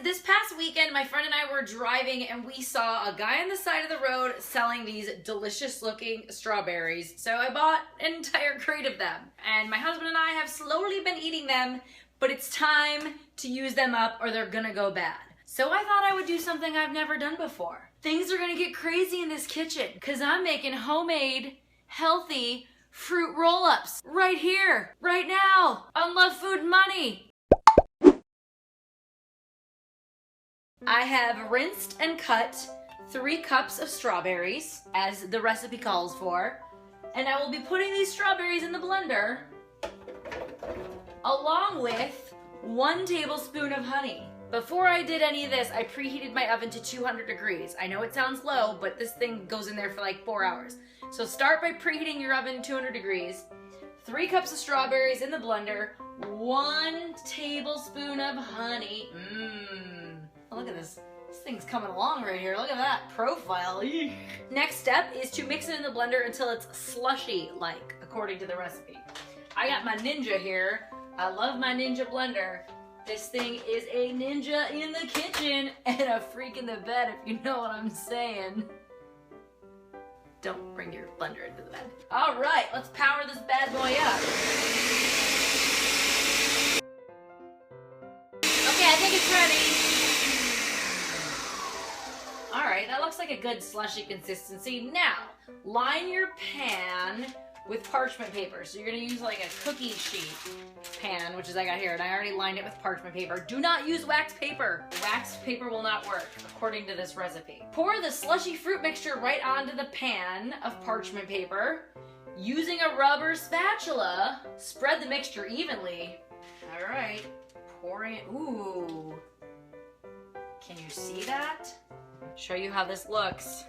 this past weekend, my friend and I were driving and we saw a guy on the side of the road selling these delicious looking strawberries. So I bought an entire crate of them. And my husband and I have slowly been eating them, but it's time to use them up or they're gonna go bad. So I thought I would do something I've never done before. Things are gonna get crazy in this kitchen because I'm making homemade, healthy fruit roll-ups right here, right now, on Love Food Money. I have rinsed and cut 3 cups of strawberries, as the recipe calls for, and I will be putting these strawberries in the blender along with 1 tablespoon of honey. Before I did any of this, I preheated my oven to 200 degrees. I know it sounds low, but this thing goes in there for like 4 hours. So start by preheating your oven 200 degrees, 3 cups of strawberries in the blender, 1 tablespoon of honey. Look at this. This thing's coming along right here. Look at that profile. Eek. Next step is to mix it in the blender until it's slushy-like, according to the recipe. I got my Ninja here. I love my Ninja blender. This thing is a ninja in the kitchen and a freak in the bed, if you know what I'm saying. Don't bring your blender into the bed. All right, let's power this bad boy up. Okay, I think it's ready. All right, that looks like a good slushy consistency. Now, line your pan with parchment paper. So you're gonna use like a cookie sheet pan, which is I got here, and I already lined it with parchment paper. Do not use wax paper. Wax paper will not work, according to this recipe. Pour the slushy fruit mixture right onto the pan of parchment paper. Using a rubber spatula, spread the mixture evenly. All right, pouring it, ooh. Can you see that? Show you how this looks.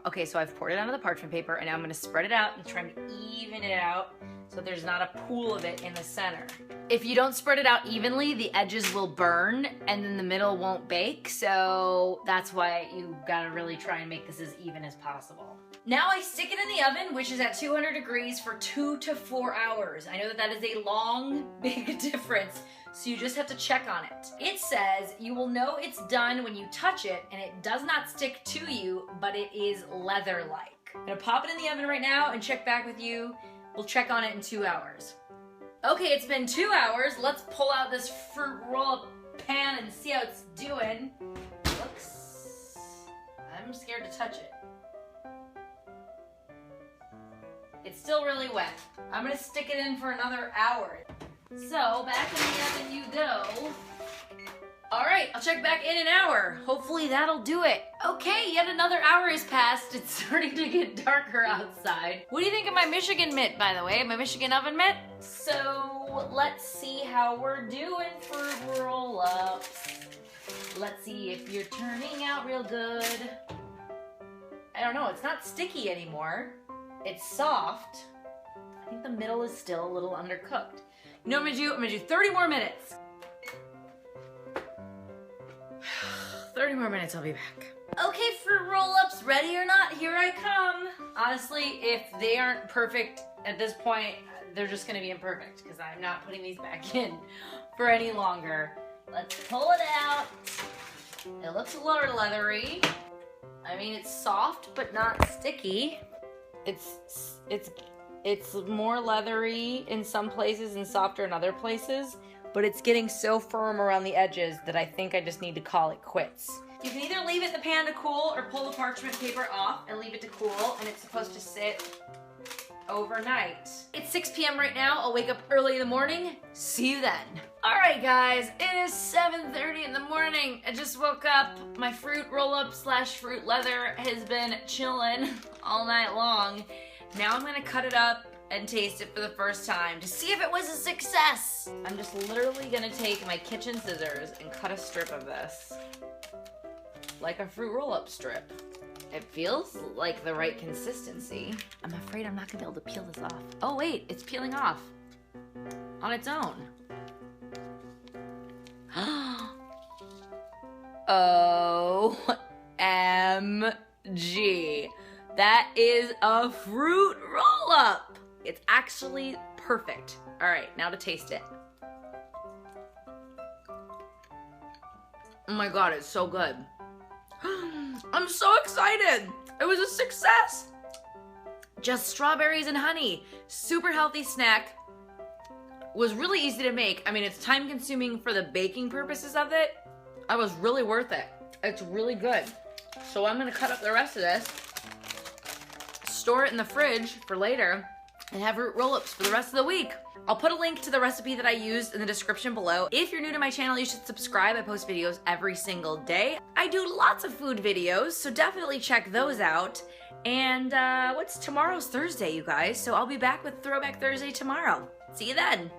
Okay, so I've poured it onto the parchment paper and now I'm gonna spread it out and try and even it out so there's not a pool of it in the center. If you don't spread it out evenly, the edges will burn and then the middle won't bake, so that's why you gotta really try and make this as even as possible. Now I stick it in the oven, which is at 200 degrees for 2 to 4 hours. I know that is a long, big difference, so you just have to check on it. It says you will know it's done when you touch it and it does not stick to you, but it is leather-like. I'm gonna pop it in the oven right now and check back with you. We'll check on it in 2 hours. Okay, it's been 2 hours. Let's pull out this fruit roll-up pan and see how it's doing. Looks, I'm scared to touch it. It's still really wet. I'm gonna stick it in for another hour. So, back in the oven you go. All right, I'll check back in an hour. Hopefully that'll do it. Okay, yet another hour has passed. It's starting to get darker outside. What do you think of my Michigan mitt, by the way? My Michigan oven mitt? So, let's see how we're doing for roll-ups. Let's see if you're turning out real good. I don't know, it's not sticky anymore. It's soft. I think the middle is still a little undercooked. You know what I'm gonna do? 30 more minutes. 30 more minutes, I'll be back. Okay, fruit roll-ups, ready or not, here I come. Honestly, if they aren't perfect at this point, they're just gonna be imperfect because I'm not putting these back in for any longer. Let's pull it out. It looks a little leathery. I mean, it's soft, but not sticky. It's more leathery in some places and softer in other places, but it's getting so firm around the edges that I think I just need to call it quits. You can either leave it in the pan to cool or pull the parchment paper off and leave it to cool, and it's supposed to sit overnight. It's 6 p.m. right now. I'll wake up early in the morning. See you then. All right, guys, it is 7:30 in the morning. I just woke up. My fruit roll-up / fruit leather has been chilling all night long. Now I'm gonna cut it up and taste it for the first time to see if it was a success. I'm just literally gonna take my kitchen scissors and cut a strip of this. Like a fruit roll-up strip. It feels like the right consistency. I'm afraid I'm not gonna be able to peel this off. Oh wait, it's peeling off on its own. OMG. That is a fruit roll-up. It's actually perfect. All right, now to taste it. Oh my God, it's so good. I'm so excited. It was a success. Just strawberries and honey. Super healthy snack. Was really easy to make. I mean, it's time consuming for the baking purposes of it. It was really worth it. It's really good. So I'm gonna cut up the rest of this, store it in the fridge for later, and have root roll-ups for the rest of the week. I'll put a link to the recipe that I used in the description below. If you're new to my channel, you should subscribe. I post videos every single day. I do lots of food videos, so definitely check those out. And what's tomorrow's Thursday, you guys? So I'll be back with Throwback Thursday tomorrow. See you then.